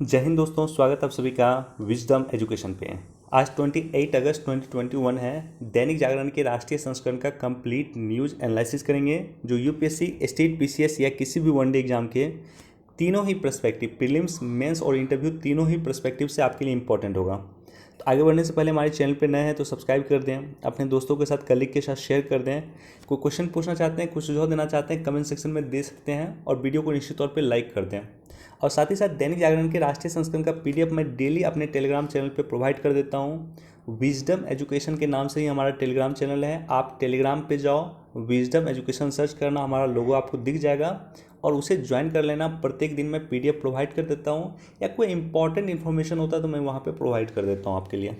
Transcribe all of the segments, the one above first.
जय हिंद दोस्तों, स्वागत आप सभी का विजडम एजुकेशन पे। आज 28 अगस्त 2021 है। दैनिक जागरण के राष्ट्रीय संस्करण का कंप्लीट न्यूज़ एनालिसिस करेंगे जो यूपीएससी, स्टेट पीसीएस या किसी भी वनडे एग्जाम के तीनों ही पर्सपेक्टिव, प्रीलिम्स, मेंस और इंटरव्यू, तीनों ही पर्सपेक्टिव से आपके लिए इंपॉर्टेंट होगा। तो आगे बढ़ने से पहले हमारे चैनल पर नए हैं तो सब्सक्राइब कर दें, अपने दोस्तों के साथ, कलीग के साथ शेयर कर दें। कोई क्वेश्चन पूछना चाहते हैं, कुछ सुझाव देना चाहते हैं, कमेंट सेक्शन में दे सकते हैं और वीडियो को निश्चित तौर पर लाइक कर दें। और साथ ही साथ दैनिक जागरण के राष्ट्रीय संस्करण का पीडीएफ मैं डेली अपने टेलीग्राम चैनल पे प्रोवाइड कर देता हूँ। विजडम एजुकेशन के नाम से ही हमारा टेलीग्राम चैनल है। आप टेलीग्राम पे जाओ, विजडम एजुकेशन सर्च करना, हमारा लोगो आपको दिख जाएगा और उसे ज्वाइन कर लेना। प्रत्येक दिन मैं पीडीएफ प्रोवाइड कर देता हूँ या कोई इंपॉर्टेंट इन्फॉर्मेशन होता है तो मैं वहाँ पर प्रोवाइड कर देता हूँ आपके लिए।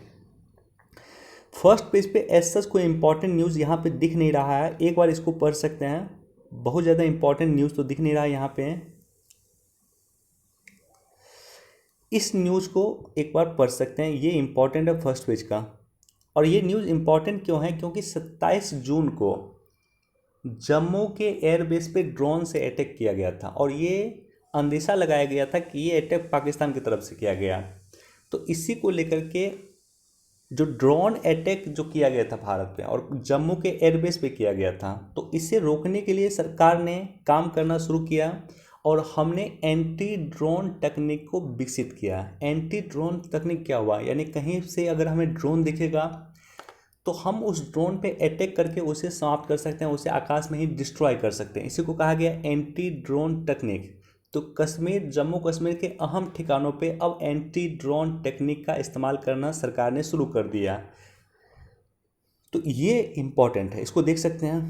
फर्स्ट पेज पे एज सच कोई इंपॉर्टेंट न्यूज़ यहाँ पे दिख नहीं रहा है, एक बार इसको पढ़ सकते हैं। बहुत ज़्यादा इंपॉर्टेंट न्यूज़ तो दिख नहीं रहा है यहाँ पे। इस न्यूज़ को एक बार पढ़ सकते हैं, ये इंपॉर्टेंट है फर्स्ट पेज का। और ये न्यूज़ इंपॉर्टेंट क्यों है? क्योंकि 27 जून को जम्मू के एयरबेस पे ड्रोन से अटैक किया गया था और ये अंदेशा लगाया गया था कि ये अटैक पाकिस्तान की तरफ से किया गया। तो इसी को लेकर के जो ड्रोन अटैक जो किया गया था भारत पे और जम्मू के एयरबेस पे किया गया था, तो इसे रोकने के लिए सरकार ने काम करना शुरू किया और हमने एंटी ड्रोन तकनीक को विकसित किया। एंटी ड्रोन तकनीक क्या हुआ? यानी कहीं से अगर हमें ड्रोन दिखेगा तो हम उस ड्रोन पे अटैक करके उसे समाप्त कर सकते हैं, उसे आकाश में ही डिस्ट्रॉय कर सकते हैं। इसी को कहा गया एंटी ड्रोन तकनीक। तो कश्मीर, जम्मू कश्मीर के अहम ठिकानों पे अब एंटी ड्रोन टेक्निक का इस्तेमाल करना सरकार ने शुरू कर दिया। तो ये इंपॉर्टेंट है, इसको देख सकते हैं।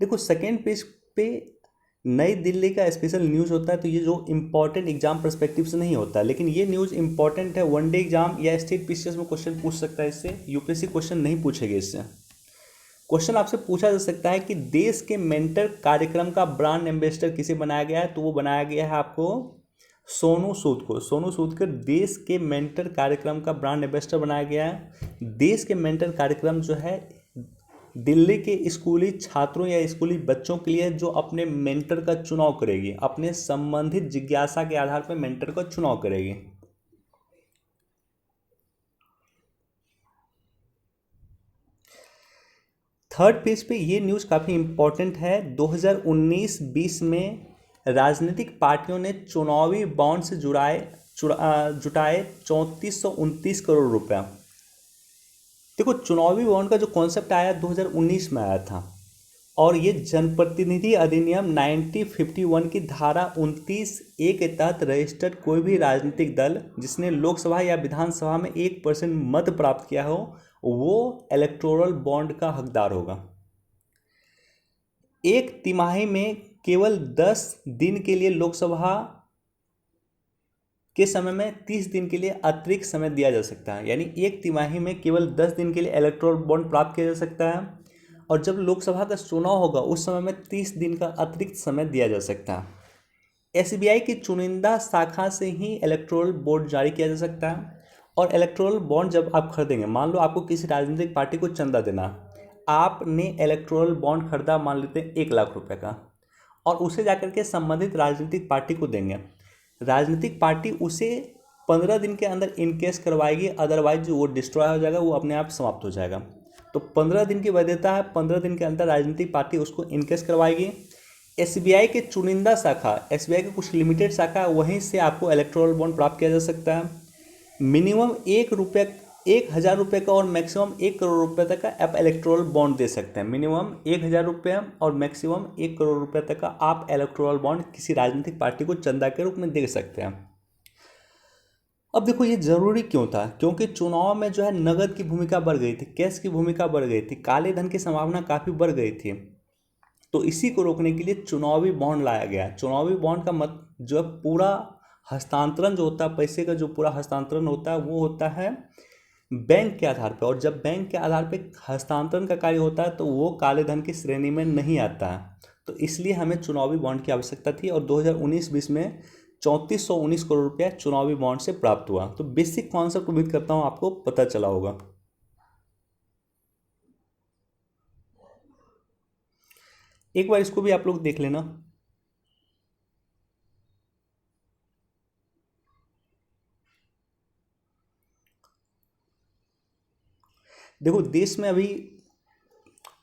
देखो सेकेंड पेज पे नई दिल्ली का स्पेशल न्यूज़ होता है, तो ये जो इंपॉर्टेंट एग्जाम पर्सपेक्टिव से नहीं होता, लेकिन ये न्यूज़ इंपॉर्टेंट है। वनडे एग्जाम या स्टेट पीसीएस में क्वेश्चन पूछ सकता है इससे, यूपीएससी क्वेश्चन नहीं पूछेगी इससे। क्वेश्चन आपसे पूछा जा सकता है कि देश के मेंटर कार्यक्रम का ब्रांड एम्बेसडर किसे बनाया गया है? तो वो बनाया गया है आपको सोनू सूद को। सोनू सूद के देश के मेंटर कार्यक्रम का ब्रांड एम्बेसडर बनाया गया है। देश के मेंटर कार्यक्रम जो है दिल्ली के स्कूली छात्रों या स्कूली बच्चों के लिए, जो अपने मेंटर का चुनाव करेगी, अपने संबंधित जिज्ञासा के आधार पर मेंटर का चुनाव करेगी। थर्ड पेज पे ये न्यूज़ काफ़ी इंपॉर्टेंट है। 2019-20 में राजनीतिक पार्टियों ने चुनावी बॉन्ड से जुटाए 3429 करोड़ रुपया। देखो, चुनावी बॉन्ड का जो कॉन्सेप्ट आया 2019 में आया था और ये जनप्रतिनिधि अधिनियम 1951 की धारा 29(a) के तहत रजिस्टर्ड कोई भी राजनीतिक दल जिसने लोकसभा या विधानसभा में 1% मत प्राप्त किया हो, वो इलेक्टोरल बॉन्ड का हकदार होगा। एक तिमाही में केवल 10 दिन के लिए लोकसभा के समय में 30 दिन के लिए अतिरिक्त समय दिया जा सकता है। यानी एक तिमाही में केवल 10 दिन के लिए इलेक्टोरल बॉन्ड प्राप्त किया जा सकता है और जब लोकसभा का चुनाव होगा उस समय में 30 दिन का अतिरिक्त समय दिया जा सकता है। एसबीआई की चुनिंदा शाखा से ही इलेक्टोरल बॉन्ड जारी किया जा सकता है। और इलेक्टोरल बॉन्ड जब आप खरीदेंगे, मान लो आपको किसी राजनीतिक पार्टी को चंदा देना, आपने इलेक्टोरल बॉन्ड खरीदा, मान लेते हैं 1 लाख रुपए का, और उसे जाकर के संबंधित राजनीतिक पार्टी को देंगे। राजनीतिक पार्टी उसे 15 दिन के अंदर इनकेस करवाएगी, अदरवाइज वो डिस्ट्रॉय हो जाएगा, वो अपने आप समाप्त हो जाएगा। तो 15 दिन की वैधता है, 15 दिन के अंदर राजनीतिक पार्टी उसको इनकेस करवाएगी। एसबीआई के चुनिंदा शाखा, एसबीआई के कुछ लिमिटेड शाखा, वहीं से आपको इलेक्टोरल बॉन्ड प्राप्त किया जा सकता है। मिनिमम 1,000 रुपये का और मैक्सिमम 1 करोड़ रुपये तक का आप इलेक्टोरल बॉन्ड दे सकते हैं। मिनिमम 1,000 रुपये और मैक्सिमम 1 करोड़ रुपये तक का आप इलेक्टोरल बॉन्ड किसी राजनीतिक पार्टी को चंदा के रूप में दे सकते हैं। अब देखो ये जरूरी क्यों था? क्योंकि चुनाव में जो है नगद की भूमिका बढ़ गई थी, कैश की भूमिका बढ़ गई थी, काले धन की संभावना काफ़ी बढ़ गई थी। तो इसी को रोकने के लिए चुनावी बॉन्ड लाया गया। चुनावी बॉन्ड का मत जो है पूरा हस्तांतरण जो होता है, पैसे का जो पूरा हस्तांतरण होता है वो होता है बैंक के आधार पर, और जब बैंक के आधार पर हस्तांतरण का कार्य होता है तो वो काले धन की श्रेणी में नहीं आता है। तो इसलिए हमें चुनावी बॉन्ड की आवश्यकता थी और 2019-20 में 3419 करोड़ रुपया चुनावी बॉन्ड से प्राप्त हुआ। तो बेसिक कॉन्सेप्ट उम्मीद करता हूँ आपको पता चला होगा। एक बार इसको भी आप लोग देख लेना। देखो देश में अभी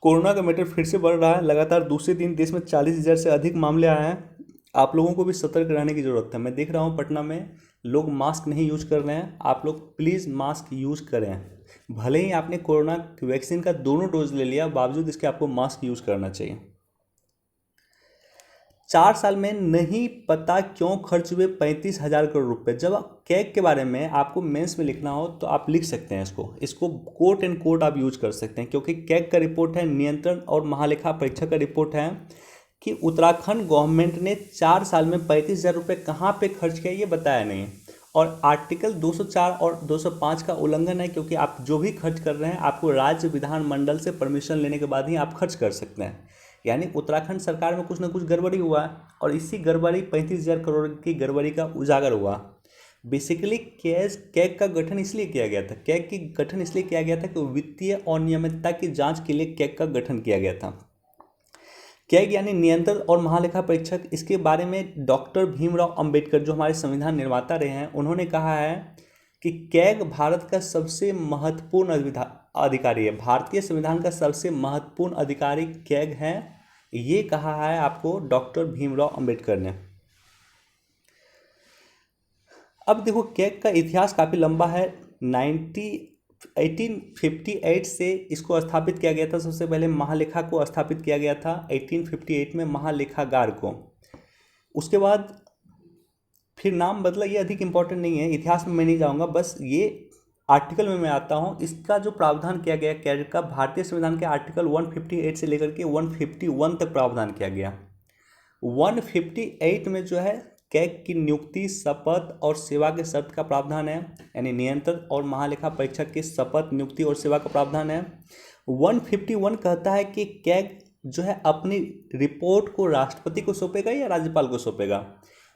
कोरोना का मैटर फिर से बढ़ रहा है। लगातार दूसरे दिन देश में 40,000 से अधिक मामले आए हैं। आप लोगों को भी सतर्क रहने की ज़रूरत है। मैं देख रहा हूँ पटना में लोग मास्क नहीं यूज कर रहे हैं। आप लोग प्लीज़ मास्क यूज करें। भले ही आपने कोरोना वैक्सीन का दोनों डोज ले लिया, बावजूद इसके आपको मास्क यूज करना चाहिए। 4 साल में नहीं पता क्यों खर्च हुए 35,000 करोड़ रुपए। जब कैग के बारे में आपको मेंस में लिखना हो तो आप लिख सकते हैं इसको कोट एंड कोट आप यूज कर सकते हैं, क्योंकि कैग का रिपोर्ट है, नियंत्रण और महालेखा परीक्षक का रिपोर्ट है कि उत्तराखंड गवर्नमेंट ने 4 साल में 35,000 रुपये कहाँ पे खर्च किया ये बताया नहीं। और आर्टिकल 204 और 205 का उल्लंघन है, क्योंकि आप जो भी खर्च कर रहे हैं आपको राज्य विधानमंडल से परमिशन लेने के बाद ही आप खर्च कर सकते हैं। यानी उत्तराखंड सरकार में कुछ ना कुछ गड़बड़ी हुआ है, और इसी गड़बड़ी 35,000 करोड़ की गड़बड़ी का उजागर हुआ। बेसिकली कैग का गठन इसलिए किया गया था, कैग की गठन इसलिए किया गया था कि वित्तीय अनियमितता की जांच के लिए कैग का गठन किया गया था। कैग यानी नियंत्रण और महालेखा परीक्षक, इसके बारे में डॉक्टर भीमराव अंबेडकर जो हमारे संविधान निर्माता रहे हैं, उन्होंने कहा है कि कैग भारत का सबसे महत्वपूर्ण अधिकारी है। भारतीय संविधान का सबसे महत्वपूर्ण अधिकारी कैग है, ये कहा है आपको डॉक्टर भीमराव अंबेडकर ने। अब देखो कैग का इतिहास काफ़ी लंबा है। 1858 से इसको स्थापित किया गया था। सबसे पहले महालेखा को स्थापित किया गया था 1858 में, महालेखागार को। उसके बाद फिर नाम बदला, ये अधिक इम्पोर्टेंट नहीं है, इतिहास में मैं नहीं जाऊंगा, बस ये आर्टिकल में मैं आता हूँ। इसका जो प्रावधान किया गया कैग का, भारतीय संविधान के आर्टिकल 158 से लेकर के 151 तक प्रावधान किया गया। 158 में जो है कैग की नियुक्ति, शपथ और सेवा के शर्त का प्रावधान है, यानी नियंत्रण और महालेखा परीक्षक की शपथ, नियुक्ति और सेवा का प्रावधान है। 151 कहता है कि कैग जो है अपनी रिपोर्ट को राष्ट्रपति को सौंपेगा या राज्यपाल को सौंपेगा।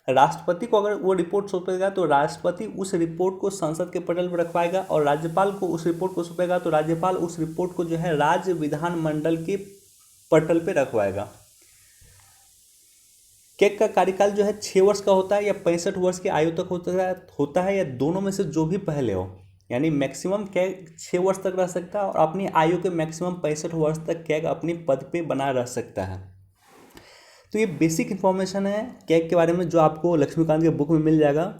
राष्ट्रपति को अगर वो रिपोर्ट सौंपेगा तो राष्ट्रपति उस रिपोर्ट को संसद के पटल पर रखवाएगा, और राज्यपाल को उस रिपोर्ट को सौंपेगा तो राज्यपाल उस रिपोर्ट को जो है राज्य विधानमंडल के पटल पर रखवाएगा। कैग का कार्यकाल जो है 6 वर्ष का होता है, या 65 वर्ष की आयु तक होता है, या दोनों में से जो भी पहले हो। यानी मैक्सिमम कैग 6 वर्ष तक रह सकता है, और अपनी आयु के मैक्सिमम 65 वर्ष तक कैग अपनी पद पे बना रह सकता है। तो ये बेसिक इन्फॉर्मेशन है कैग के बारे में, जो आपको लक्ष्मीकांत के बुक में मिल जाएगा।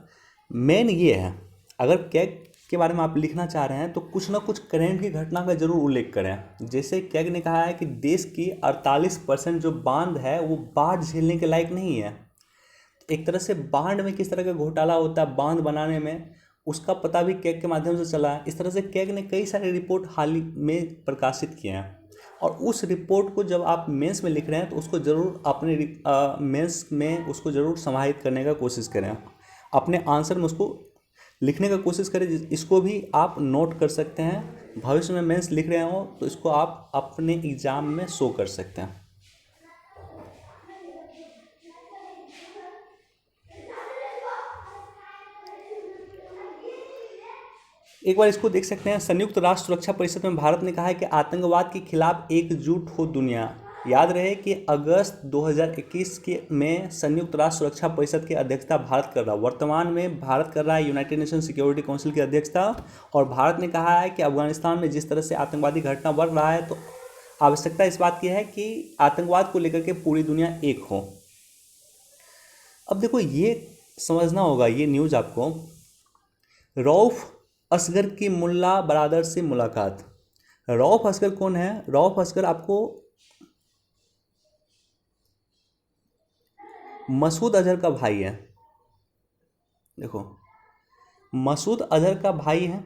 मेन ये है, अगर कैग के बारे में आप लिखना चाह रहे हैं तो कुछ ना कुछ करेंट की घटना का जरूर उल्लेख करें। जैसे कैग ने कहा है कि देश की 48% जो बांध है वो बाढ़ झेलने के लायक नहीं है। एक तरह से बाढ़ में किस तरह का घोटाला होता है बांध बनाने में, उसका पता भी कैग के माध्यम से चला है। इस तरह से कैग ने कई सारे रिपोर्ट हाल ही में प्रकाशित किए हैं, और उस रिपोर्ट को जब आप मेंस में लिख रहे हैं तो उसको ज़रूर अपने मेंस में उसको ज़रूर समाहित करने का कोशिश करें। अपने आंसर में उसको लिखने का कोशिश करें। इसको भी आप नोट कर सकते हैं। भविष्य में मेंस लिख रहे हो तो इसको आप अपने एग्ज़ाम में शो कर सकते हैं। एक बार इसको देख सकते हैं। संयुक्त राष्ट्र सुरक्षा परिषद में भारत ने कहा है कि आतंकवाद के खिलाफ एकजुट हो दुनिया। याद रहे कि अगस्त 2021 में संयुक्त राष्ट्र सुरक्षा परिषद की अध्यक्षता भारत कर रहा है। वर्तमान में भारत कर रहा है यूनाइटेड नेशन सिक्योरिटी काउंसिल की अध्यक्षता, और भारत ने कहा है कि अफगानिस्तान में जिस तरह से आतंकवादी घटना बढ़ रहा है तो आवश्यकता इस बात की है कि आतंकवाद को लेकर के पूरी दुनिया एक हो। अब देखो ये समझना होगा, ये न्यूज़ आपको, रऊफ असगर की मुल्ला बरादर से मुलाकात। रऊफ असगर कौन है? रऊफ असगर आपको मसूद अजहर का भाई है। देखो मसूद अजहर का भाई है,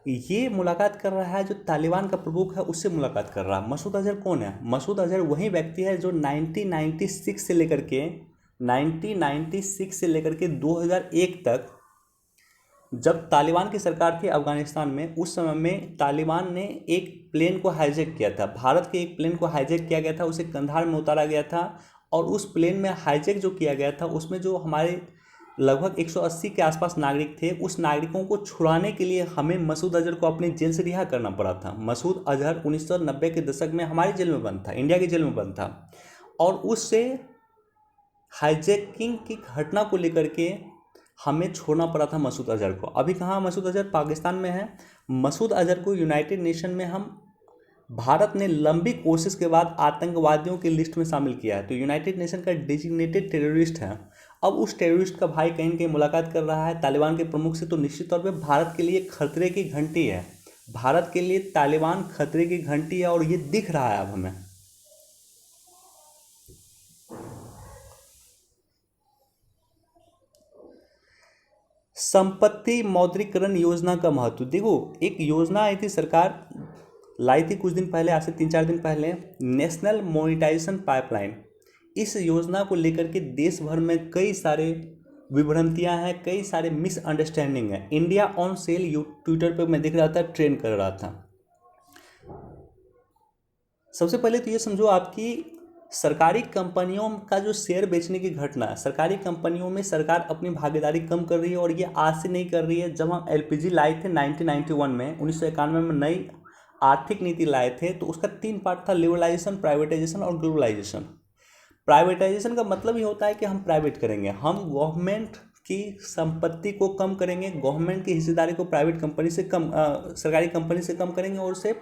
ये मुलाकात कर रहा है जो तालिबान का प्रमुख है उससे मुलाकात कर रहा है। मसूद अजहर कौन है? मसूद अजहर वही व्यक्ति है जो 1996 से लेकर के 2001 तक जब तालिबान की सरकार थी अफगानिस्तान में, उस समय में तालिबान ने एक प्लेन को हाईजैक किया था। भारत के एक प्लेन को हाईजैक किया गया था, उसे कंधार में उतारा गया था, और उस प्लेन में हाईजैक जो किया गया था उसमें जो हमारे लगभग 180 के आसपास नागरिक थे, उस नागरिकों को छुड़ाने के लिए हमें मसूद अजहर को अपनी जेल से रिहा करना पड़ा था। मसूद अजहर 1990 के दशक में हमारी जेल में बंद था, इंडिया की जेल में बंद था, और उससे हाईजैकिंग की घटना को लेकर के हमें छोड़ना पड़ा था मसूद अजहर को। अभी कहाँ मसूद अजहर? पाकिस्तान में है। मसूद अजहर को यूनाइटेड नेशन में भारत ने लंबी कोशिश के बाद आतंकवादियों की लिस्ट में शामिल किया है, तो यूनाइटेड नेशन का डेजिग्नेटेड टेररिस्ट है। अब उस टेररिस्ट का भाई कहीं न कहीं मुलाकात कर रहा है तालिबान के प्रमुख से, तो निश्चित तौर पे भारत के लिए खतरे की घंटी है। भारत के लिए तालिबान खतरे की घंटी है और ये दिख रहा है अब हमें। संपत्ति मौद्रीकरण योजना का महत्व देखो, एक योजना आई थी, सरकार लाई थी कुछ दिन पहले, आज से 3-4 दिन पहले, नेशनल मोनेटाइजेशन पाइपलाइन। इस योजना को लेकर के देश भर में कई सारे विभ्रांतियां हैं, कई सारे मिसअंडरस्टैंडिंग है। इंडिया ऑन सेल ट्विटर पे मैं देख रहा था, ट्रेंड कर रहा था। सबसे पहले तो ये समझो, आपकी सरकारी कंपनियों का जो शेयर बेचने की घटना है, सरकारी कंपनियों में सरकार अपनी भागीदारी कम कर रही है, और ये आज से नहीं कर रही है। जब हम एलपीजी लाए थे 1991 में, 1991 में नई आर्थिक नीति लाए थे, तो उसका 3 पार्ट था: लिबरलाइजेशन, प्राइवेटाइजेशन और ग्लोबलाइजेशन। प्राइवेटाइजेशन का मतलब ये होता है कि हम प्राइवेट करेंगे, हम गवर्नमेंट की संपत्ति को कम करेंगे, गवर्नमेंट की हिस्सेदारी को प्राइवेट कंपनी से कम सरकारी कंपनी से कम करेंगे और उसे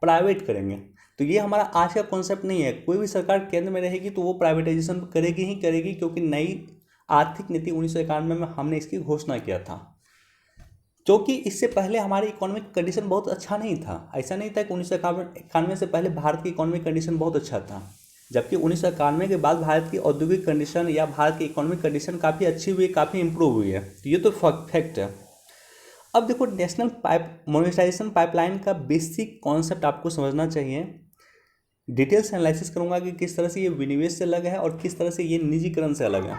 प्राइवेट करेंगे। तो ये हमारा आज का कॉन्सेप्ट नहीं है। कोई भी सरकार केंद्र में रहेगी तो वो प्राइवेटाइजेशन करेगी ही करेगी, क्योंकि नई आर्थिक नीति 1991 में हमने इसकी घोषणा किया था। क्योंकि इससे पहले हमारी इकोनॉमिक कंडीशन बहुत अच्छा नहीं था। ऐसा नहीं था कि 1991 से पहले भारत की इकोनॉमिक कंडीशन बहुत अच्छा था, जबकि 1991 के बाद भारत की औद्योगिक कंडीशन या भारत की इकोनॉमिक कंडीशन काफ़ी अच्छी हुई है, काफ़ी इंप्रूव हुई है। तो ये तो फैक्ट है। अब देखो, नेशनल मोनेटाइजेशन पाइपलाइन का बेसिक कॉन्सेप्ट आपको समझना चाहिए। डिटेल से एनालिसिस करूंगा कि किस तरह से ये विनिवेश से अलग है और किस तरह से ये निजीकरण से अलग है।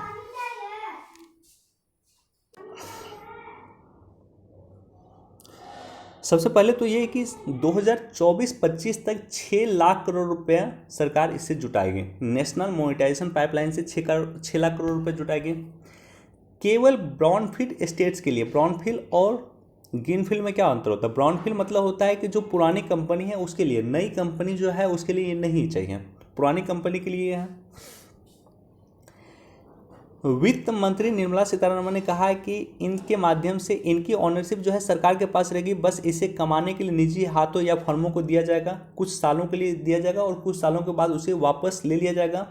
सबसे पहले तो ये कि 2024-25 तक 6 लाख करोड़ रुपया सरकार इससे जुटाएगी। नेशनल मोनेटाइजेशन पाइपलाइन से 6 लाख करोड़ रुपये जुटाएगी केवल ब्राउनफील्ड स्टेट्स के लिए। ब्राउनफील्ड और ग्रीनफील्ड में क्या अंतर होता है? ब्राउनफील्ड मतलब होता है कि जो पुरानी कंपनी है उसके लिए, नई कंपनी जो है उसके लिए ये नहीं चाहिए, पुरानी कंपनी के लिए है। वित्त मंत्री निर्मला सीतारमण ने कहा है कि इनके माध्यम से इनकी ऑनरशिप जो है सरकार के पास रहेगी, बस इसे कमाने के लिए निजी हाथों या फर्मों को दिया जाएगा, कुछ सालों के लिए दिया जाएगा और कुछ सालों के बाद उसे वापस ले लिया जाएगा।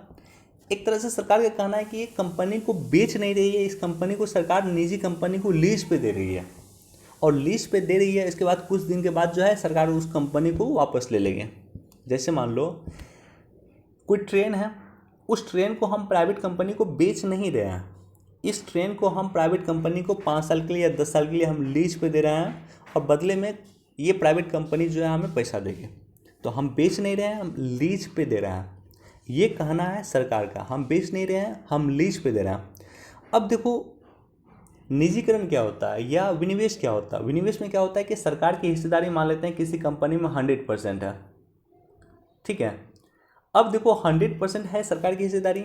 एक तरह से सरकार का कहना है कि ये कंपनी को बेच नहीं रही है, इस कंपनी को सरकार निजी कंपनी को लीज पे दे रही है, और लीज पे दे रही है, इसके बाद कुछ दिन के बाद जो है सरकार उस कंपनी को वापस ले लेगी। जैसे मान लो कोई ट्रेन है, उस ट्रेन को हम प्राइवेट कंपनी को बेच नहीं रहे हैं, इस ट्रेन को हम प्राइवेट कंपनी को 5 साल के लिए या 10 साल के लिए हम लीज पे दे रहे हैं, और बदले में ये प्राइवेट कंपनी जो है हमें पैसा देगी। तो हम बेच नहीं रहे हैं, हम लीज पे दे रहे हैं, ये कहना है सरकार का। हम बेच नहीं रहे हैं, हम लीज पे दे रहे हैं। अब देखो, निजीकरण क्या होता है या विनिवेश क्या होता है? विनिवेश में क्या होता है कि सरकार की हिस्सेदारी मान लेते हैं किसी कंपनी में 100% है, ठीक है। अब देखो 100% है सरकार की हिस्सेदारी,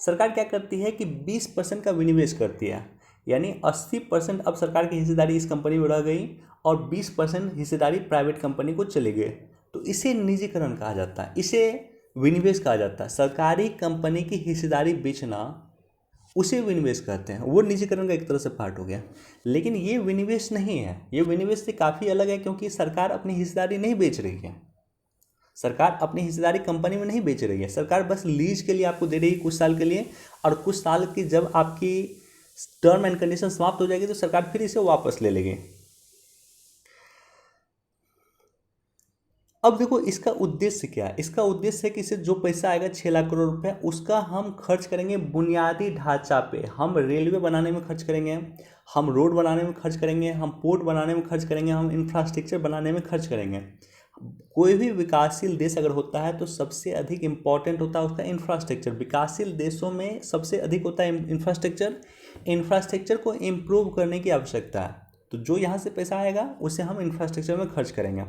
सरकार क्या करती है कि 20% का विनिवेश करती है, यानी 80% अब सरकार की हिस्सेदारी इस कंपनी में रह गई और 20% हिस्सेदारी प्राइवेट कंपनी को चले गए। तो इसे निजीकरण कहा जाता है, इसे विनिवेश कहा जाता है। सरकारी कंपनी की हिस्सेदारी बेचना उसे विनिवेश कहते हैं, वो निजीकरण का एक तरह से पार्ट हो गया। लेकिन ये विनिवेश नहीं है, ये विनिवेश से काफ़ी अलग है, क्योंकि सरकार अपनी हिस्सेदारी नहीं बेच रही है, सरकार अपनी हिस्सेदारी कंपनी में नहीं बेच रही है, सरकार बस लीज के लिए आपको दे रही है कुछ साल के लिए, और कुछ साल की जब आपकी टर्म एंड कंडीशन समाप्त हो जाएगी तो सरकार फिर इसे वापस ले लेगी। अब देखो इसका उद्देश्य क्या है? इसका उद्देश्य है कि इससे जो पैसा आएगा 6 लाख करोड़ रुपए, उसका हम खर्च करेंगे बुनियादी ढांचा पे। हम रेलवे बनाने में खर्च करेंगे, हम रोड बनाने में खर्च करेंगे, हम पोर्ट बनाने में खर्च करेंगे, हम इंफ्रास्ट्रक्चर बनाने में खर्च करेंगे। कोई भी विकासशील देश अगर होता है तो सबसे अधिक इम्पॉर्टेंट होता है उसका इंफ्रास्ट्रक्चर। विकासशील देशों में सबसे अधिक होता है इंफ्रास्ट्रक्चर। इंफ्रास्ट्रक्चर को इम्प्रूव करने की आवश्यकता है, तो जो यहाँ से पैसा आएगा उसे हम इंफ्रास्ट्रक्चर में खर्च करेंगे।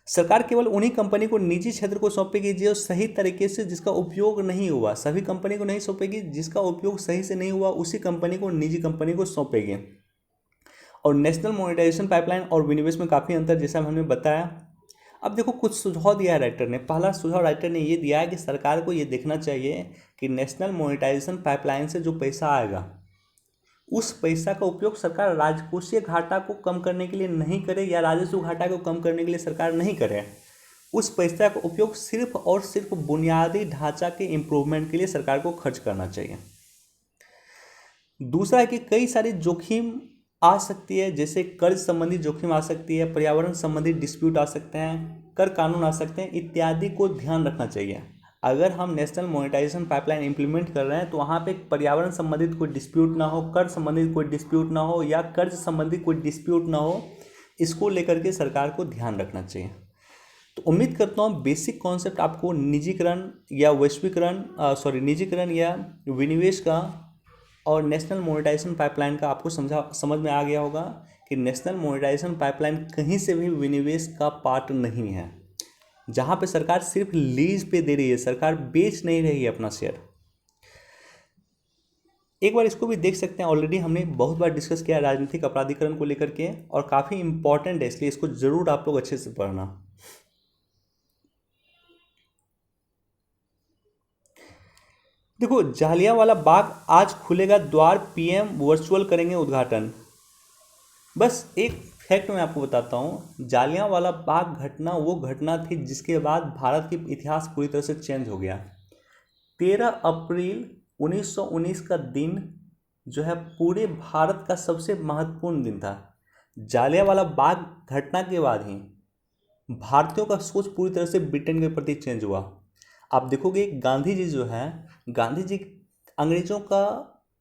सरकार केवल उन्हीं कंपनी को निजी क्षेत्र को सौंपेगी जो सही तरीके से, जिसका उपयोग नहीं हुआ, सभी कंपनी को नहीं सौंपेगी, जिसका उपयोग सही से नहीं हुआ उसी कंपनी को निजी कंपनी को सौंपेगी। और नेशनल मोनेटाइजेशन पाइपलाइन और विनिवेश में काफ़ी अंतर, जैसा हमने बताया। अब देखो कुछ सुझाव दिया है राइटर ने। पहला सुझाव राइटर ने ये दिया है कि सरकार को ये देखना चाहिए कि नेशनल मोनेटाइजेशन पाइपलाइन से जो पैसा आएगा उस पैसा का उपयोग सरकार राजकोषीय घाटा को कम करने के लिए नहीं करे या राजस्व घाटा को कम करने के लिए सरकार नहीं करे, उस पैसा का उपयोग सिर्फ और सिर्फ बुनियादी ढांचा के इम्प्रूवमेंट के लिए सरकार को खर्च करना चाहिए। दूसरा है कि कई सारी जोखिम आ सकती है, जैसे कर्ज संबंधी जोखिम आ सकती है, पर्यावरण संबंधी डिस्प्यूट आ सकते हैं, कर कानून आ सकते हैं इत्यादि को ध्यान रखना चाहिए। अगर हम नेशनल मोनेटाइजेशन पाइपलाइन इंप्लीमेंट कर रहे हैं तो वहाँ पे पर्यावरण संबंधित कोई डिस्प्यूट ना हो, कर संबंधित कोई डिस्प्यूट ना हो या कर्ज संबंधित कोई डिस्प्यूट ना हो, इसको लेकर के सरकार को ध्यान रखना चाहिए। तो उम्मीद करता हूँ बेसिक कॉन्सेप्ट आपको निजीकरण या निजीकरण या विनिवेश का और नेशनल मोनेटाइजेशन पाइपलाइन का आपको समझ में आ गया होगा कि नेशनल मोनेटाइजेशन पाइपलाइन कहीं से भी विनिवेश का पार्ट नहीं है, जहाँ पे सरकार सिर्फ लीज पे दे रही है, सरकार बेच नहीं रही है अपना शेयर। एक बार इसको भी देख सकते हैं, ऑलरेडी हमने बहुत बार डिस्कस किया राजनीतिक अपराधीकरण को लेकर के और काफ़ी इंपॉर्टेंट है, इसलिए इसको जरूर आप लोग अच्छे से पढ़ना। देखो, जालियांवाला बाग आज खुलेगा द्वार, पीएम वर्चुअल करेंगे उद्घाटन। बस एक फैक्ट मैं आपको बताता हूँ, जालियांवाला बाग घटना वो घटना थी जिसके बाद भारत की इतिहास पूरी तरह से चेंज हो गया। 13 अप्रैल 1919 का दिन जो है पूरे भारत का सबसे महत्वपूर्ण दिन था। जालियांवाला बाग घटना के बाद ही भारतीयों का सोच पूरी तरह से ब्रिटेन के प्रति चेंज हुआ। आप देखोगे गांधी जी जो है, गांधी जी अंग्रेजों का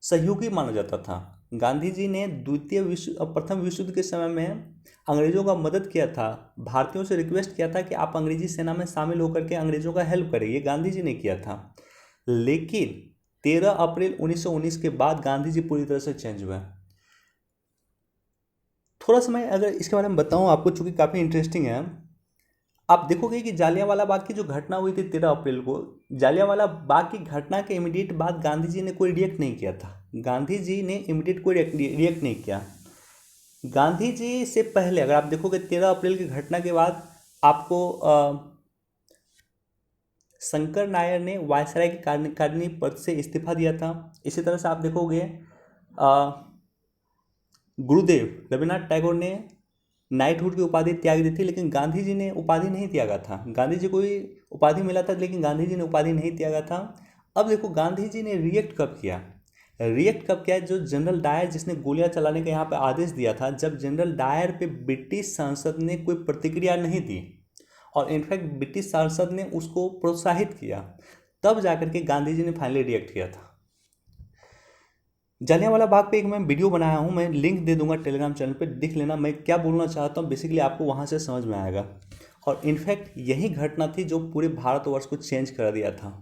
सहयोगी माना जाता था। गांधी जी ने प्रथम विश्व युद्ध के समय में अंग्रेजों का मदद किया था, भारतीयों से रिक्वेस्ट किया था कि आप अंग्रेजी सेना में शामिल होकर के अंग्रेजों का हेल्प करें, ये गांधी जी ने किया था। लेकिन 13 अप्रैल 1919 के बाद गांधी जी पूरी तरह से चेंज हुए। थोड़ा समय अगर इसके बारे में बताऊं आपको, चूंकि काफ़ी इंटरेस्टिंग है, आप देखोगे कि जालियांवाला बाग की जो घटना हुई थी 13 अप्रैल को, जालियांवाला बाग की घटना के इमीडिएट बाद गांधी जी ने कोई रिएक्ट नहीं किया था। गांधी जी ने इमीडिएट कोई रिएक्ट नहीं किया। गांधी जी से पहले अगर आप देखोगे 13 अप्रैल की घटना के बाद आपको शंकर नायर ने वायसराय के कार्यकारिणी पद से इस्तीफा दिया था। इसी तरह से आप देखोगे गुरुदेव रविन्द्रनाथ टैगोर ने नाइटहुड की उपाधि त्याग दी थी, लेकिन गांधी जी ने उपाधि नहीं त्यागा था। गांधी जी को उपाधि मिला था लेकिन गांधी जी ने उपाधि नहीं त्यागा था। अब देखो गांधी जी ने रिएक्ट कब किया, जो जनरल डायर जिसने गोलियां चलाने का यहाँ पे आदेश दिया था, जब जनरल डायर पे ब्रिटिश संसद ने कोई प्रतिक्रिया नहीं दी और इनफैक्ट ब्रिटिश संसद ने उसको प्रोत्साहित किया, तब जाकर के गांधी जी ने फाइनली रिएक्ट किया था। जालियांवाला बाग पे एक मैं वीडियो बनाया हूँ, मैं लिंक दे दूंगा टेलीग्राम चैनल पे, देख लेना मैं क्या बोलना चाहता हूँ, बेसिकली आपको वहाँ से समझ में आएगा। और इनफैक्ट यही घटना थी जो पूरे भारतवर्ष को चेंज कर दिया था।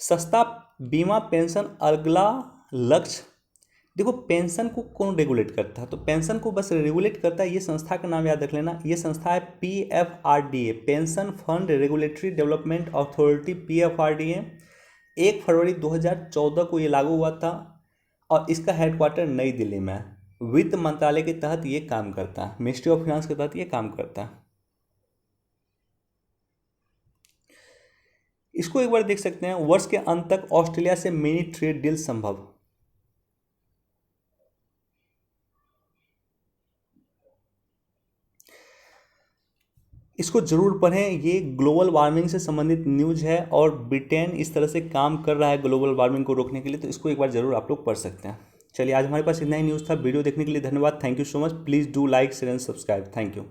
सस्ता बीमा पेंशन अगला लक्ष्य। देखो, पेंशन को कौन रेगुलेट करता है, तो पेंशन को बस रेगुलेट करता है, ये संस्था का नाम याद रख लेना, ये संस्था है PFRDA, pension fund regulatory development authority, PFRDA। 1 फरवरी 2014 को ये लागू हुआ था और इसका हेडक्वार्टर नई दिल्ली में है। वित्त मंत्रालय के तहत ये काम करता है, मिनिस्ट्री ऑफ फाइनेंस के तहत ये काम करता है। इसको एक बार देख सकते हैं, वर्ष के अंत तक ऑस्ट्रेलिया से मिनी ट्रेड डील संभव। इसको जरूर पढ़ें, ये ग्लोबल वार्मिंग से संबंधित न्यूज़ है और ब्रिटेन इस तरह से काम कर रहा है ग्लोबल वार्मिंग को रोकने के लिए, तो इसको एक बार जरूर आप लोग पढ़ सकते हैं। चलिए, आज हमारे पास इतना ही न्यूज़ था। वीडियो देखने के लिए धन्यवाद, thank you so much. Please do like, share and subscribe. Thank you.